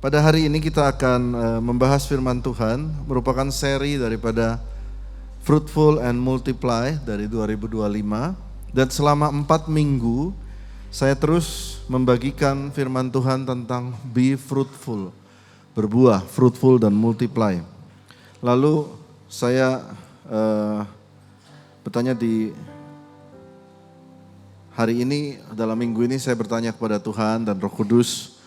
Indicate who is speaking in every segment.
Speaker 1: Pada hari ini kita akan membahas firman Tuhan, merupakan seri daripada Fruitful and Multiply dari 2025. Dan selama 4 minggu saya terus membagikan firman Tuhan tentang be fruitful, berbuah, fruitful dan multiply. Lalu saya bertanya di hari ini, dalam minggu ini saya bertanya kepada Tuhan dan Roh Kudus,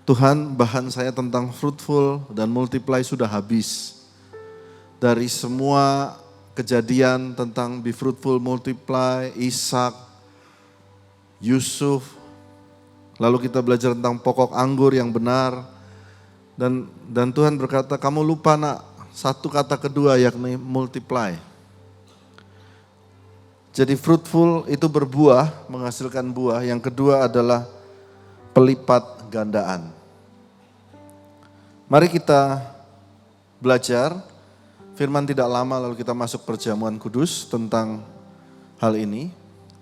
Speaker 1: Tuhan, bahan saya tentang fruitful dan multiply sudah habis. Dari semua kejadian tentang be fruitful, multiply, Ishak, Yusuf, lalu kita belajar tentang pokok anggur yang benar. Dan Tuhan berkata, kamu lupa nak, satu kata kedua yakni multiply. Jadi fruitful itu berbuah, menghasilkan buah. Yang kedua adalah pelipat gandaan. Mari kita belajar firman tidak lama lalu kita masuk perjamuan kudus tentang hal ini.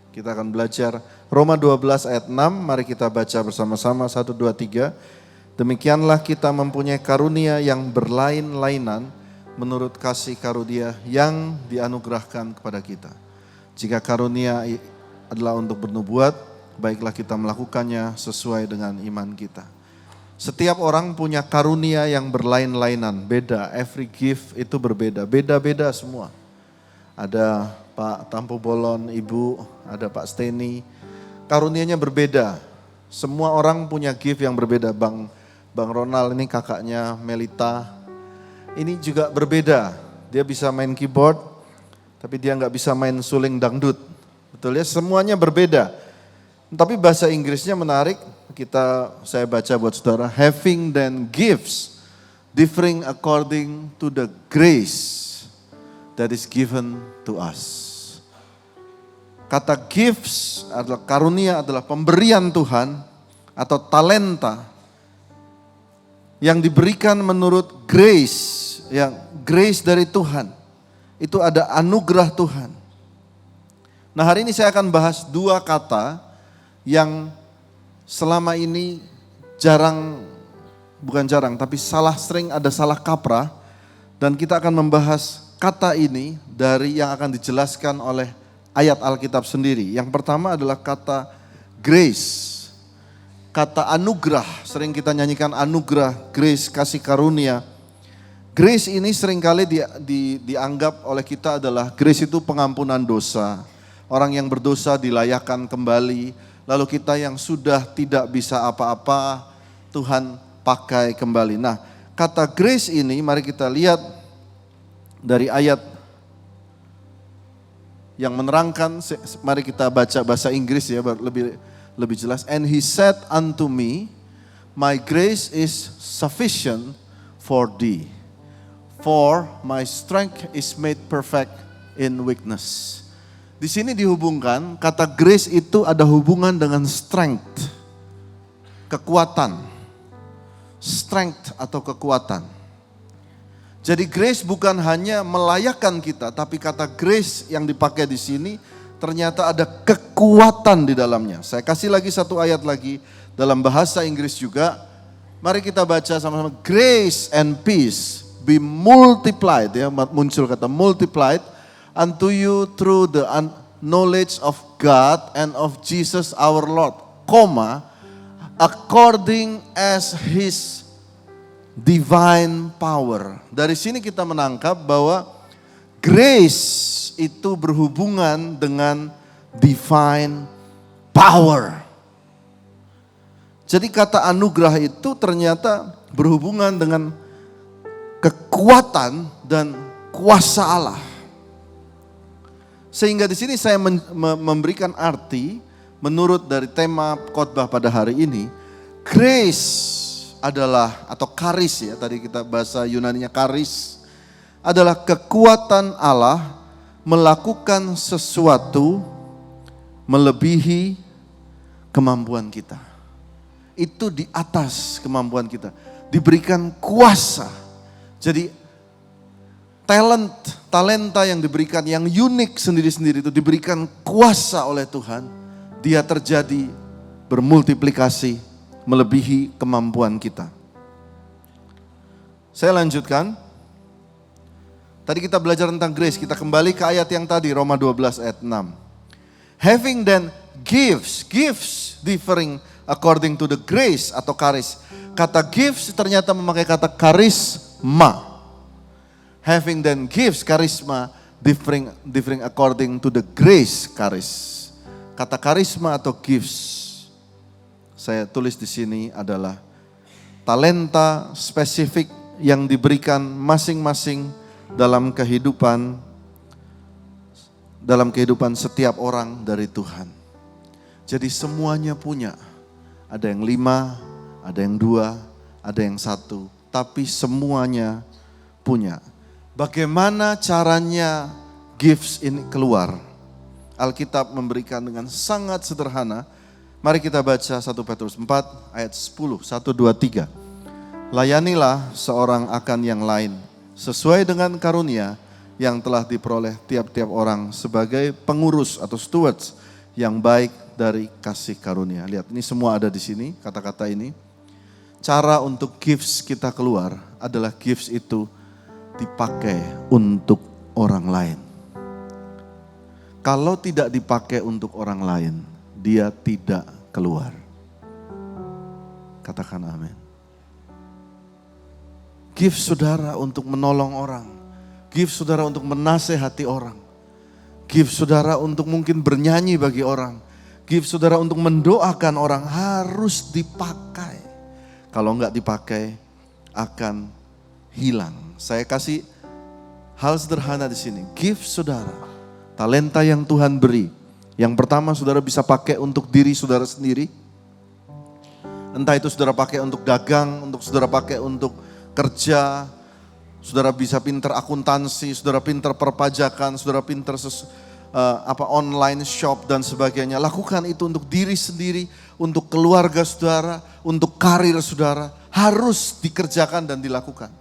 Speaker 1: Kita akan belajar Roma 12 ayat 6, mari kita baca bersama-sama 1, 2, 3. Demikianlah kita mempunyai karunia yang berlain-lainan menurut kasih karunia yang dianugerahkan kepada kita. Jika karunia adalah untuk bernubuat, baiklah kita melakukannya sesuai dengan iman kita. Setiap orang punya karunia yang berlain-lainan, beda. Every gift itu berbeda, beda-beda semua. Ada Pak Tampu Bolon, Ibu, ada Pak Steny. Karunianya berbeda. Semua orang punya gift yang berbeda. Bang Ronald ini kakaknya Melita. Ini juga berbeda. Dia bisa main keyboard, tapi dia nggak bisa main suling dangdut. Betul ya, semuanya berbeda. Tapi bahasa Inggrisnya menarik, saya baca buat saudara, having then gifts differing according to the grace that is given to us. Kata gifts adalah karunia, adalah pemberian Tuhan atau talenta yang diberikan menurut grace, yang grace dari Tuhan. Itu ada anugerah Tuhan. Nah, hari ini saya akan bahas 2 kata yang selama ini sering ada salah kaprah, dan kita akan membahas kata ini dari yang akan dijelaskan oleh ayat Alkitab sendiri. Yang pertama adalah kata grace, kata anugerah, sering kita nyanyikan anugerah, grace, kasih karunia. Grace ini seringkali dianggap oleh kita adalah grace itu pengampunan dosa. Orang yang berdosa dilayakkan kembali. Lalu kita yang sudah tidak bisa apa-apa, Tuhan pakai kembali. Nah, kata grace ini mari kita lihat dari ayat yang menerangkan, mari kita baca bahasa Inggris ya, lebih jelas. And he said unto me, my grace is sufficient for thee, for my strength is made perfect in weakness. Di sini dihubungkan, kata grace itu ada hubungan dengan strength, kekuatan. Strength atau kekuatan. Jadi grace bukan hanya melayakkan kita, tapi kata grace yang dipakai di sini ternyata ada kekuatan di dalamnya. Saya kasih lagi satu ayat lagi dalam bahasa Inggris juga. Mari kita baca sama-sama. Grace and peace be multiplied, ya, muncul kata multiplied unto you through the knowledge of God and of Jesus our Lord, according as His divine power. Dari sini kita menangkap bahwa grace itu berhubungan dengan divine power. Jadi kata anugerah itu ternyata berhubungan dengan kekuatan dan kuasa Allah. Sehingga di sini saya memberikan arti menurut dari tema khotbah pada hari ini, grace adalah atau charis ya, tadi kita bahasa Yunaninya charis, adalah kekuatan Allah melakukan sesuatu melebihi kemampuan kita. Itu di atas kemampuan kita, diberikan kuasa. Jadi talenta yang diberikan, yang unik sendiri-sendiri itu diberikan kuasa oleh Tuhan. Dia terjadi bermultiplikasi melebihi kemampuan kita. Saya lanjutkan. Tadi kita belajar tentang grace, kita kembali ke ayat yang tadi, Roma 12 ayat 6. Having then gifts differing according to the grace atau charis. Kata gifts ternyata memakai kata karisma. Having then gifts, karisma, differing according to the grace, charis. Kata karisma atau gifts, saya tulis di sini adalah talenta spesifik yang diberikan masing-masing dalam kehidupan setiap orang dari Tuhan. Jadi semuanya punya. Ada yang 5, ada yang 2, ada yang 1. Tapi semuanya punya. Bagaimana caranya gifts ini keluar? Alkitab memberikan dengan sangat sederhana. Mari kita baca 1 Petrus 4 ayat 10. 1, 2, 3. Layanilah seorang akan yang lain sesuai dengan karunia yang telah diperoleh tiap-tiap orang sebagai pengurus atau stewards yang baik dari kasih karunia. Lihat, ini semua ada di sini, kata-kata ini. Cara untuk gifts kita keluar adalah gifts itu dipakai untuk orang lain. Kalau tidak dipakai untuk orang lain, dia tidak keluar. Katakan amin. Gift saudara untuk menolong orang. Gift saudara untuk menasehati orang. Gift saudara untuk mungkin bernyanyi bagi orang. Gift saudara untuk mendoakan orang harus dipakai. Kalau enggak dipakai akan hilang. Saya kasih hal sederhana di sini. Gift saudara, talenta yang Tuhan beri. Yang pertama saudara bisa pakai untuk diri saudara sendiri. Entah itu saudara pakai untuk dagang, untuk saudara pakai untuk kerja, saudara bisa pinter akuntansi, saudara pinter perpajakan, saudara pinter online shop dan sebagainya. Lakukan itu untuk diri sendiri, untuk keluarga saudara, untuk karir saudara. Harus dikerjakan dan dilakukan.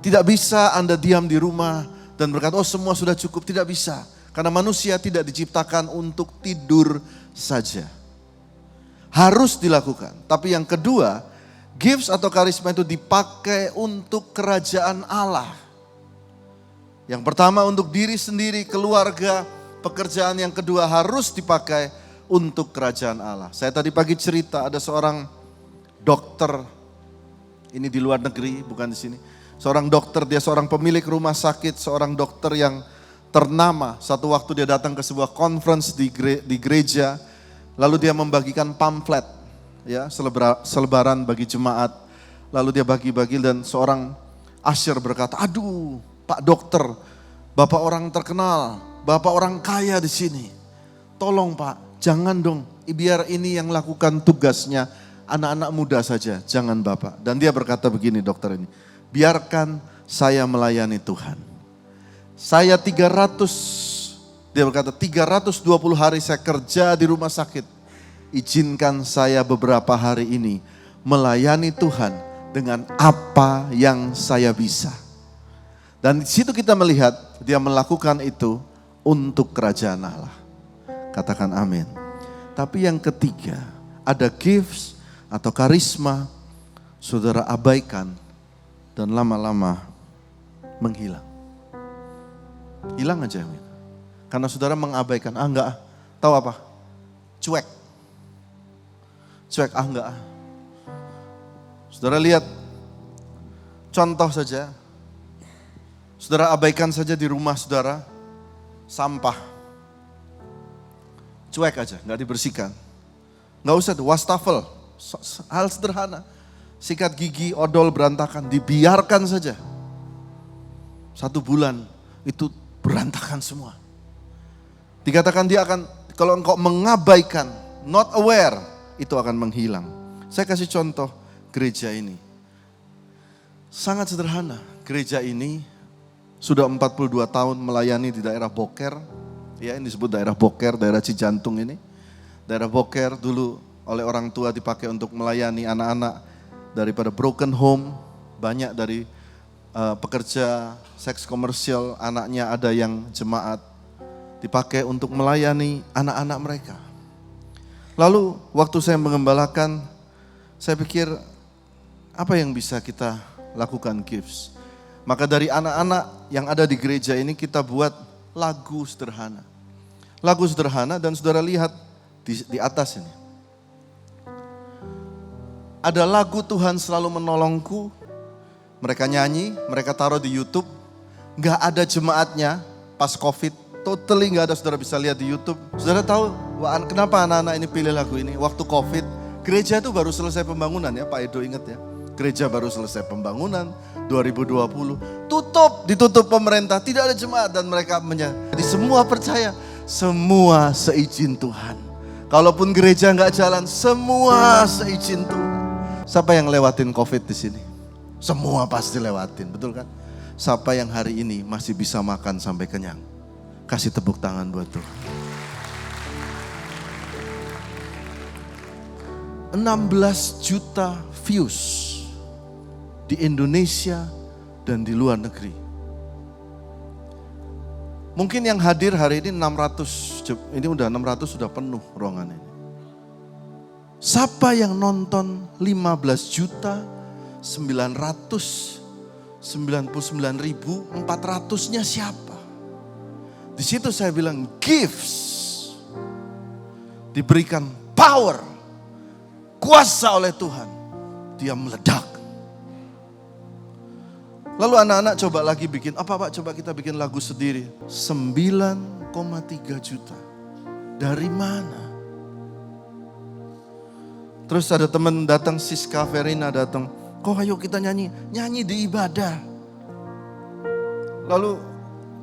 Speaker 1: Tidak bisa Anda diam di rumah dan berkata, oh semua sudah cukup. Tidak bisa, karena manusia tidak diciptakan untuk tidur saja. Harus dilakukan. Tapi yang kedua, gifts atau karisma itu dipakai untuk kerajaan Allah. Yang pertama untuk diri sendiri, keluarga, pekerjaan. Yang kedua harus dipakai untuk kerajaan Allah. Saya tadi pagi cerita ada seorang dokter, ini di luar negeri bukan di sini. Seorang dokter, dia seorang pemilik rumah sakit, seorang dokter yang ternama. Satu waktu dia datang ke sebuah conference di gereja, lalu dia membagikan pamflet. Ya, selebaran bagi jemaat. Lalu dia bagi-bagi dan seorang usher berkata, aduh Pak Dokter, Bapak orang terkenal, Bapak orang kaya di sini. Tolong Pak, jangan dong, biar ini yang lakukan tugasnya anak-anak muda saja, jangan Bapak. Dan dia berkata begini dokter ini, biarkan saya melayani Tuhan. Saya 320 hari saya kerja di rumah sakit. Izinkan saya beberapa hari ini melayani Tuhan dengan apa yang saya bisa. Dan di situ kita melihat dia melakukan itu untuk kerajaan Allah. Katakan amin. Tapi yang ketiga, ada gifts atau karisma saudara abaikan dan lama-lama menghilang. Hilang aja. Karena saudara mengabaikan, enggak, tahu apa? Cuek, enggak. Saudara lihat, contoh saja. Saudara abaikan saja di rumah saudara, sampah. Cuek aja, enggak dibersihkan. Enggak usah tuh, wastafel, hal sederhana. Sikat gigi, odol berantakan, dibiarkan saja. 1 bulan, itu berantakan semua. Dikatakan dia akan, kalau engkau mengabaikan, not aware, itu akan menghilang. Saya kasih contoh gereja ini. Sangat sederhana. Gereja ini sudah 42 tahun melayani di daerah Boker. Ya, ini disebut daerah Boker, daerah Cijantung ini. Daerah Boker dulu oleh orang tua dipakai untuk melayani anak-anak daripada broken home. Banyak dari pekerja seks komersial, anaknya ada yang jemaat. Dipakai untuk melayani anak-anak mereka. Lalu waktu saya mengembalakan, saya pikir apa yang bisa kita lakukan gifts. Maka dari anak-anak yang ada di gereja ini kita buat lagu sederhana. Lagu sederhana dan saudara lihat di atas ini. Ada lagu Tuhan selalu menolongku. Mereka nyanyi, mereka taruh di YouTube. Gak ada jemaatnya pas COVID. Totally gak ada, saudara bisa lihat di YouTube. Saudara tahu kenapa anak-anak ini pilih lagu ini? Waktu COVID, gereja itu baru selesai pembangunan ya, Pak Edo ingat ya. Gereja baru selesai pembangunan 2020. Ditutup pemerintah, tidak ada jemaat dan mereka jadi semua percaya, semua seizin Tuhan. Kalaupun gereja nggak jalan, semua seizin Tuhan. Siapa yang lewatin COVID di sini? Semua pasti lewatin, betul kan? Siapa yang hari ini masih bisa makan sampai kenyang? Kasih tepuk tangan buat Tuhan. 16 juta views di Indonesia dan di luar negeri. Mungkin yang hadir hari ini 600, ini udah 600 sudah penuh ruangan ini. Siapa yang nonton 15 juta 999.400-nya siapa? Di situ saya bilang gifts diberikan power, kuasa oleh Tuhan, dia meledak. Lalu anak-anak coba lagi bikin, apa Pak? Coba kita bikin lagu sendiri. 9,3 juta. Dari mana? Terus ada teman datang, Siska Verina datang. Kok ayo kita nyanyi? Nyanyi di ibadah. Lalu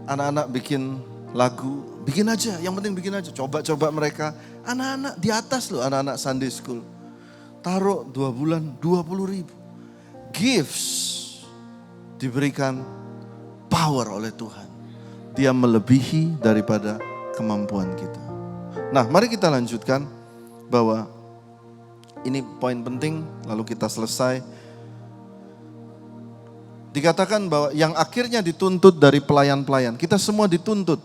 Speaker 1: anak-anak bikin lagu. Bikin aja, yang penting bikin aja. Coba-coba mereka. Anak-anak di atas loh, anak-anak Sunday School. Taruh 2 bulan, 20.000. Gifts diberikan power oleh Tuhan. Dia melebihi daripada kemampuan kita. Nah, mari kita lanjutkan bahwa ini poin penting, lalu kita selesai. Dikatakan bahwa yang akhirnya dituntut dari pelayan-pelayan, kita semua dituntut.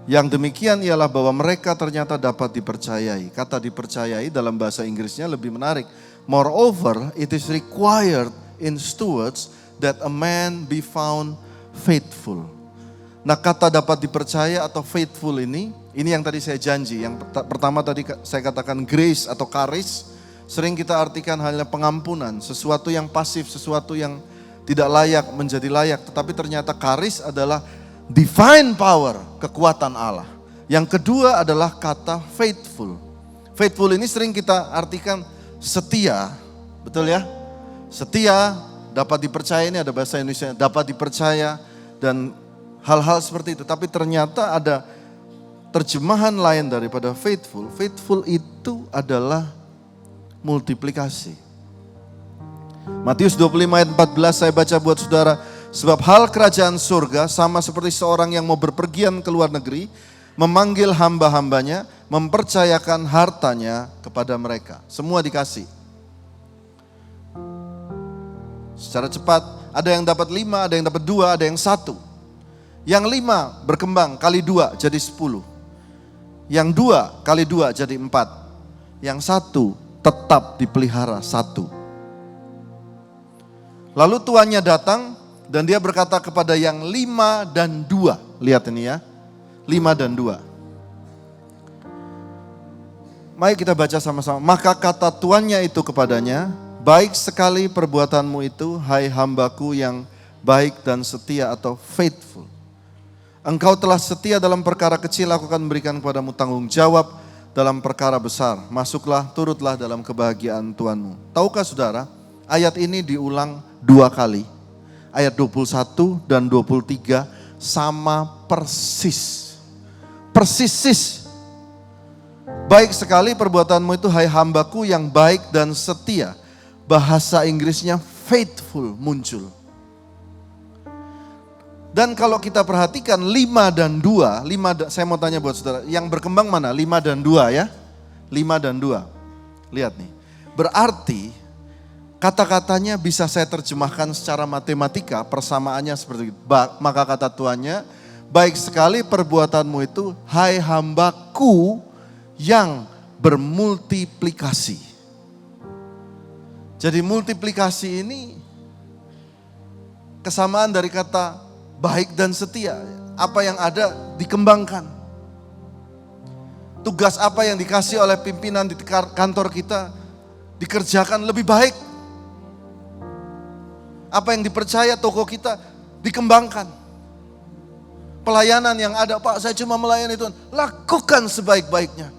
Speaker 1: Yang demikian ialah bahwa mereka ternyata dapat dipercayai. Kata dipercayai dalam bahasa Inggrisnya lebih menarik. Moreover, it is required in stewards that a man be found faithful. Nah, kata dapat dipercaya atau faithful ini yang tadi saya janji. Yang pertama tadi saya katakan grace atau charis, sering kita artikan hanya pengampunan, sesuatu yang pasif, sesuatu yang tidak layak menjadi layak. Tetapi ternyata charis adalah divine power, kekuatan Allah. Yang kedua adalah kata faithful. Faithful ini sering kita artikan setia, betul ya? Setia, dapat dipercaya, ini ada bahasa Indonesia, dapat dipercaya dan hal-hal seperti itu. Tapi ternyata ada terjemahan lain daripada faithful. Faithful itu adalah multiplikasi. Matius 25 ayat 14 saya baca buat saudara. Sebab hal kerajaan surga sama seperti seorang yang mau berpergian ke luar negeri, memanggil hamba-hambanya, mempercayakan hartanya kepada mereka. Semua dikasih. Secara cepat, ada yang dapat 5, ada yang dapat 2, ada yang 1. Yang 5 berkembang kali 2 jadi 10. Yang 2 kali 2 jadi 4. Yang 1 tetap dipelihara 1. Lalu tuannya datang dan dia berkata kepada yang 5 dan 2. Lihat ini ya, 5 dan 2. Mari kita baca sama-sama. Maka kata tuannya itu kepadanya, baik sekali perbuatanmu itu, hai hambaku yang baik dan setia atau faithful. Engkau telah setia dalam perkara kecil, aku akan memberikan kepadamu tanggung jawab dalam perkara besar. Masuklah, turutlah dalam kebahagiaan Tuhanmu. Tahukah saudara, ayat ini diulang 2 kali. Ayat 21 dan 23 sama persis. Persis. Baik sekali perbuatanmu itu, hai hambaku yang baik dan setia. Bahasa Inggrisnya faithful muncul. Dan kalau kita perhatikan 5 dan 2, saya mau tanya buat saudara, yang berkembang mana? 5 dan 2 ya? 5 dan 2. Lihat nih. Berarti kata-katanya bisa saya terjemahkan secara matematika, persamaannya seperti itu. Maka kata tuannya, baik sekali perbuatanmu itu, hai hambaku yang bermultiplikasi. Jadi multiplikasi ini kesamaan dari kata baik dan setia. Apa yang ada dikembangkan. Tugas apa yang dikasih oleh pimpinan di kantor kita dikerjakan lebih baik. Apa yang dipercaya toko kita dikembangkan. Pelayanan yang ada, Pak saya cuma melayani Tuhan. Lakukan sebaik-baiknya.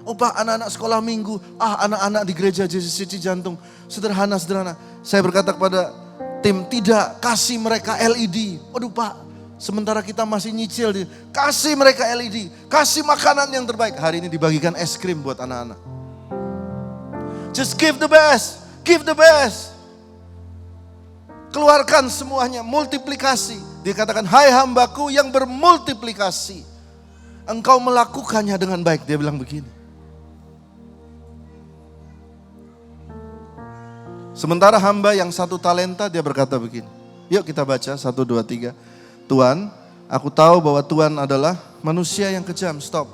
Speaker 1: Oh Pak, anak-anak sekolah minggu, anak-anak di gereja JCC Jantung, sederhana-sederhana. Saya berkata kepada tim, tidak, kasih mereka LED. Aduh Pak, sementara kita masih nyicil, kasih mereka LED, kasih makanan yang terbaik. Hari ini dibagikan es krim buat anak-anak. Just give the best, give the best. Keluarkan semuanya, multiplikasi. Dia katakan, hai hambaku yang bermultiplikasi. Engkau melakukannya dengan baik, dia bilang begini. Sementara hamba yang 1 talenta dia berkata begini. Yuk kita baca 1, 2, 3. Tuhan, aku tahu bahwa Tuhan adalah manusia yang kejam. Stop.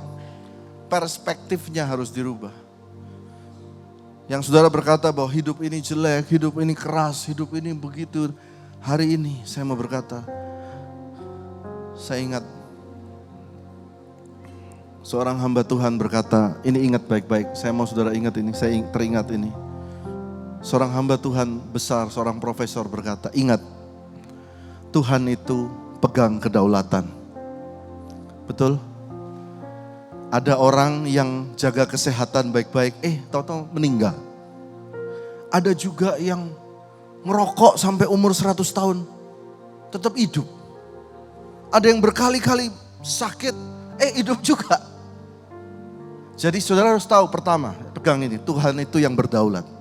Speaker 1: Perspektifnya harus dirubah. Yang saudara berkata bahwa hidup ini jelek, hidup ini keras, hidup ini begitu. Hari ini saya mau berkata, saya ingat seorang hamba Tuhan berkata, ini ingat baik-baik. Saya mau saudara ingat ini, saya teringat ini. Seorang hamba Tuhan besar, seorang profesor berkata, ingat, Tuhan itu pegang kedaulatan. Betul? Ada orang yang jaga kesehatan baik-baik, tahu-tahu meninggal. Ada juga yang ngerokok sampai umur 100 tahun, tetap hidup. Ada yang berkali-kali sakit, hidup juga. Jadi saudara harus tahu, pertama, pegang ini, Tuhan itu yang berdaulat.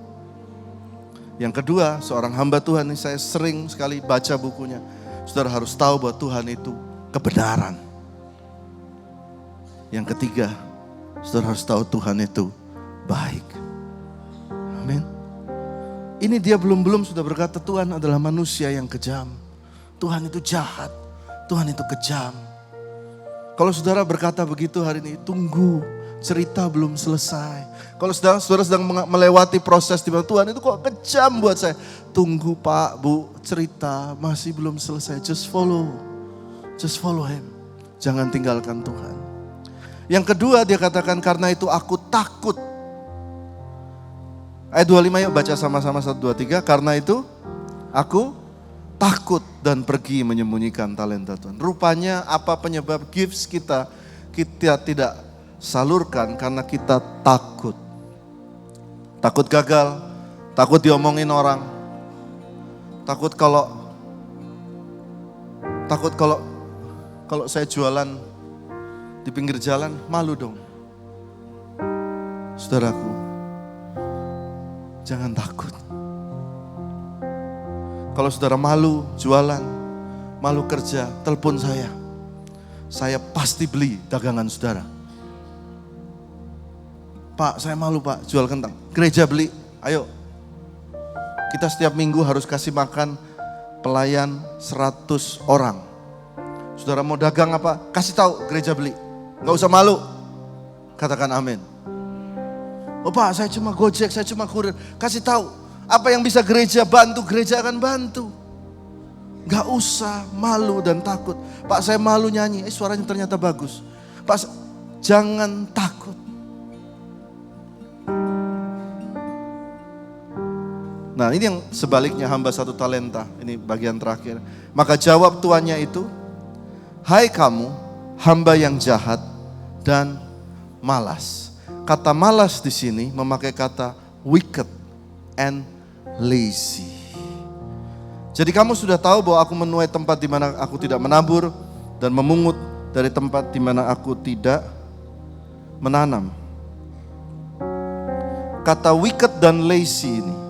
Speaker 1: Yang kedua, seorang hamba Tuhan ini saya sering sekali baca bukunya. Saudara harus tahu bahwa Tuhan itu kebenaran. Yang ketiga, saudara harus tahu Tuhan itu baik. Amin. Ini dia belum sudah berkata Tuhan adalah manusia yang kejam. Tuhan itu jahat. Tuhan itu kejam. Kalau saudara berkata begitu hari ini, tunggu. Cerita belum selesai. Kalau saudara sedang melewati proses di mana Tuhan itu kok kejam buat saya. Tunggu Pak, Bu, cerita masih belum selesai. Just follow Him. Jangan tinggalkan Tuhan. Yang kedua dia katakan, karena itu aku takut. Ayat 25 yuk baca sama-sama 1, 2, 3. Karena itu aku takut dan pergi menyembunyikan talenta Tuhan. Rupanya apa penyebab gifts kita tidak salurkan karena kita takut. Takut gagal, takut diomongin orang. Takut kalau saya jualan di pinggir jalan, malu dong. Saudaraku, jangan takut. Kalau saudara malu jualan, malu kerja, telepon saya. Saya pasti beli dagangan saudara. Pak, saya malu Pak, jual kentang. Gereja beli, ayo. Kita setiap minggu harus kasih makan pelayan 100 orang. Saudara mau dagang apa? Kasih tahu, gereja beli. Gak usah malu. Katakan amin. Oh Pak, saya cuma gojek, saya cuma kurir. Kasih tahu, apa yang bisa gereja bantu, gereja akan bantu. Gak usah malu dan takut. Pak, saya malu nyanyi, suaranya ternyata bagus. Pak, jangan takut. Nah ini yang sebaliknya hamba 1 talenta. Ini bagian terakhir. Maka jawab tuannya itu, hai kamu hamba yang jahat dan malas. Kata malas di sini memakai kata wicked and lazy. Jadi kamu sudah tahu bahwa aku menuai tempat di mana aku tidak menabur dan memungut dari tempat di mana aku tidak menanam. Kata wicked dan lazy ini.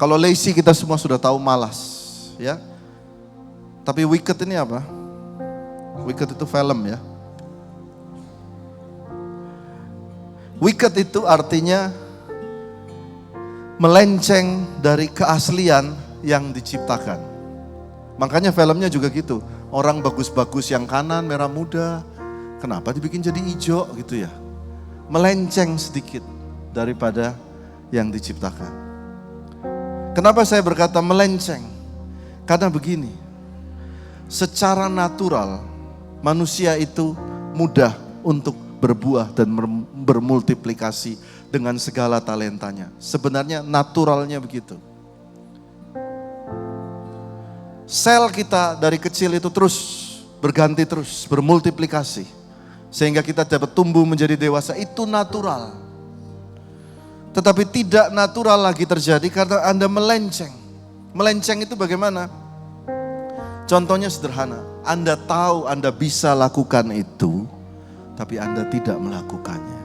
Speaker 1: Kalau lazy kita semua sudah tahu malas, ya. Tapi wicked ini apa? Wicked itu film ya. Wicked itu artinya melenceng dari keaslian yang diciptakan. Makanya filmnya juga gitu. Orang bagus-bagus yang kanan merah muda, kenapa dibikin jadi hijau gitu ya? Melenceng sedikit daripada yang diciptakan. Kenapa saya berkata melenceng? Karena begini, secara natural manusia itu mudah untuk berbuah dan bermultiplikasi dengan segala talentanya. Sebenarnya naturalnya begitu. Sel kita dari kecil itu terus berganti terus, bermultiplikasi. Sehingga kita dapat tumbuh menjadi dewasa, itu natural. Tetapi tidak natural lagi terjadi karena Anda melenceng. Melenceng itu bagaimana? Contohnya sederhana, Anda tahu Anda bisa lakukan itu, tapi Anda tidak melakukannya.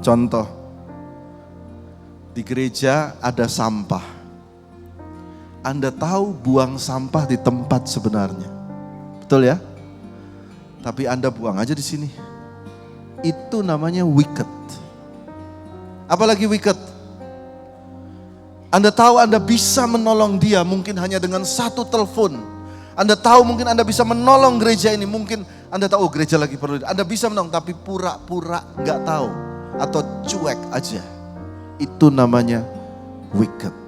Speaker 1: Contoh, di gereja ada sampah. Anda tahu buang sampah di tempat sebenarnya. Betul ya? Tapi Anda buang aja di sini. Itu namanya wicked. Apalagi wicked? Anda tahu Anda bisa menolong dia mungkin hanya dengan satu telepon. Anda tahu mungkin Anda bisa menolong gereja ini. Mungkin Anda tahu gereja lagi perlu. Anda bisa menolong tapi pura-pura gak tahu. Atau cuek aja. Itu namanya wicked.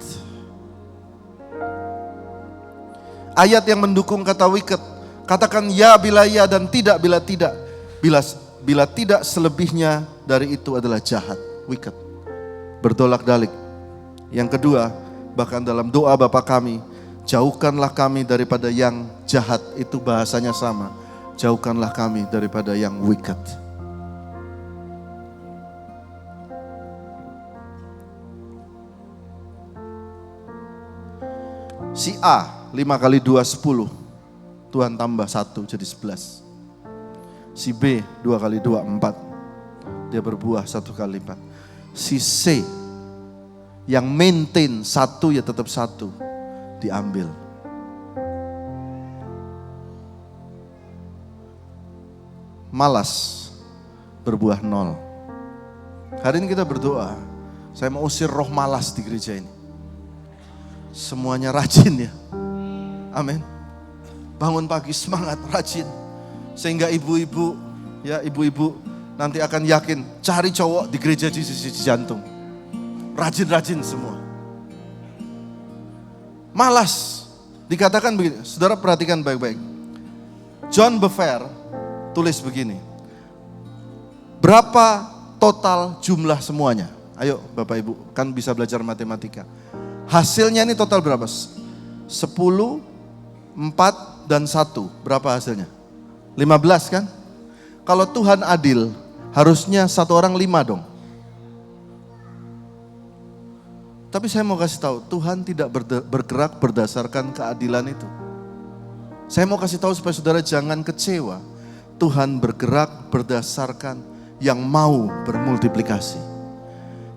Speaker 1: Ayat yang mendukung kata wicked. Katakan ya bila ya dan tidak bila tidak. Bila tidak selebihnya dari itu adalah jahat. Wicked. Bertolak dalik. Yang kedua, bahkan dalam doa Bapa kami, jauhkanlah kami daripada yang jahat. Itu bahasanya sama. Jauhkanlah kami daripada yang wicked. Si A 5 kali 2 10. Tuhan tambah 1 jadi 11. Si B 2 kali 2 4. Dia berbuah 1 kali lipat. Si C yang maintain 1 ya tetap 1 diambil. Malas berbuah 0. Hari ini kita berdoa, saya mau usir roh malas di gereja ini. Semuanya rajin ya. Amin. Bangun pagi semangat, rajin. Sehingga ibu-ibu nanti akan yakin cari cowok di gereja Yesus Jantung. Rajin-rajin semua. Malas. Dikatakan begini, saudara perhatikan baik-baik. John Bevere tulis begini. Berapa total jumlah semuanya? Ayo Bapak Ibu, kan bisa belajar matematika. Hasilnya ini total berapa? 10, 4, dan 1. Berapa hasilnya? 15 kan? Kalau Tuhan adil, harusnya satu orang 5 dong. Tapi saya mau kasih tahu, Tuhan tidak bergerak berdasarkan keadilan itu. Saya mau kasih tahu supaya saudara jangan kecewa. Tuhan bergerak berdasarkan yang mau bermultiplikasi.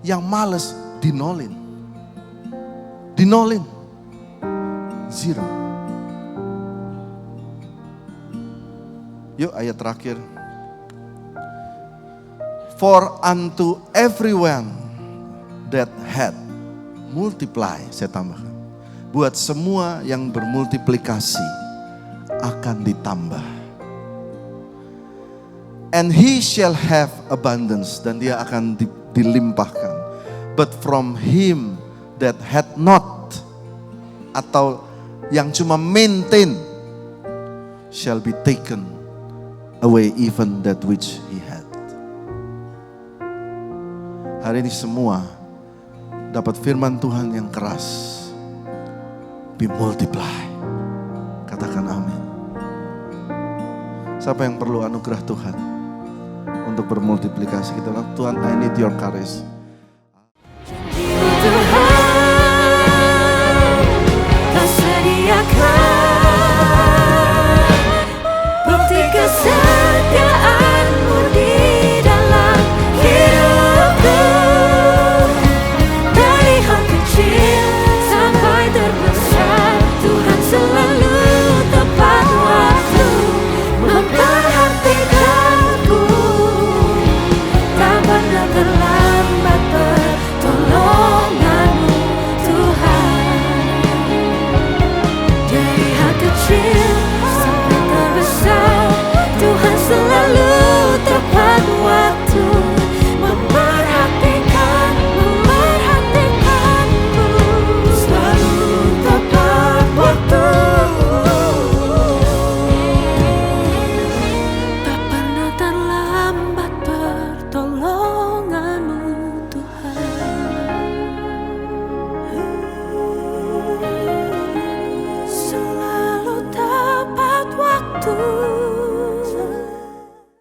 Speaker 1: Yang males dinolin. Dinolin. 0. Yuk ayat terakhir. For unto everyone that had multiply, saya tambahkan. Buat semua yang bermultiplikasi akan ditambah. And he shall have abundance, dan dia akan dilimpahkan. But from him that had not, atau yang cuma maintain, shall be taken away even that which he had. Hari ini semua dapat firman Tuhan yang keras. Be multiply. Katakan amin. Siapa yang perlu anugerah Tuhan untuk bermultiplikasi? Kita bilang, Tuhan, I need your courage.